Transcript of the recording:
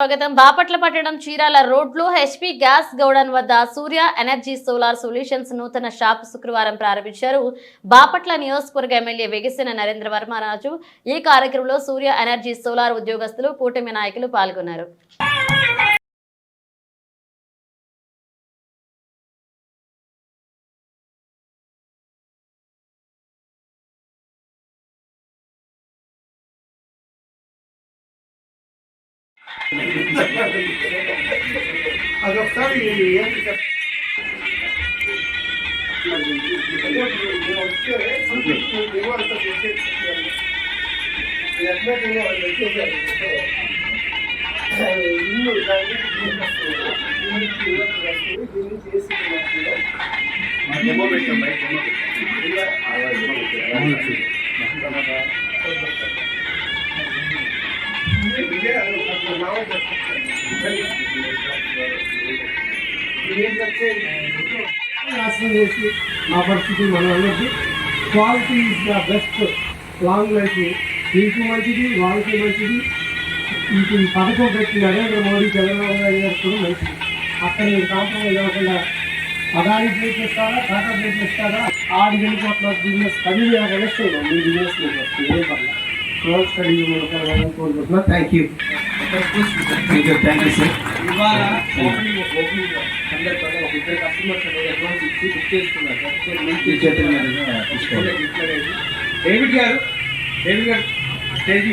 స్వాగతం. బాపట్ల పట్టణం చీరాల రోడ్లో హెచ్పీ గ్యాస్ గౌడన్ వద్ద సూర్య ఎనర్జీ సోలార్ సొల్యూషన్స్ నూతన షాప్ శుక్రవారం ప్రారంభించారు. బాపట్ల నియోజకవర్గ ఎమ్మెల్యే వెగిసిన నరేంద్ర వర్మరాజు. ఈ కార్యక్రమంలో సూర్య ఎనర్జీ సోలార్ ఉద్యోగస్తులు, కూటమి నాయకులు పాల్గొన్నారు. అదొకసారి చేసి మా పరిస్థితి మన అందరికీ quality is the best. Long life మీకు మంచిది, వాళ్ళకి మంచిది. ఈ పథకం పెట్టి నరేంద్ర మోడీ, చంద్రబాబు నాయుడు గారు కూడా మంచిది. అక్కడ మీరు కాంప్రమైజ్ అవ్వకుండా అదాని ప్లేస్ ఇస్తారా, టాటా ప్లేస్ ఇస్తారా, 6 వెళ్ళిపోతున్న బిజినెస్ 10 కనెక్షన్ మీ బిజినెస్ ఏం పర్లేదు. స్టడీ కోరుకుంటున్నా. Thank you sir. ఇవాళ ఓపెనింగ్ సందర్భంగా ఒక 2 కస్టమర్స్ అనేది అడ్వాన్స్ ఇచ్చి బుక్ చేసుకున్నారు. డేవిడ్ గారు స్టేజీ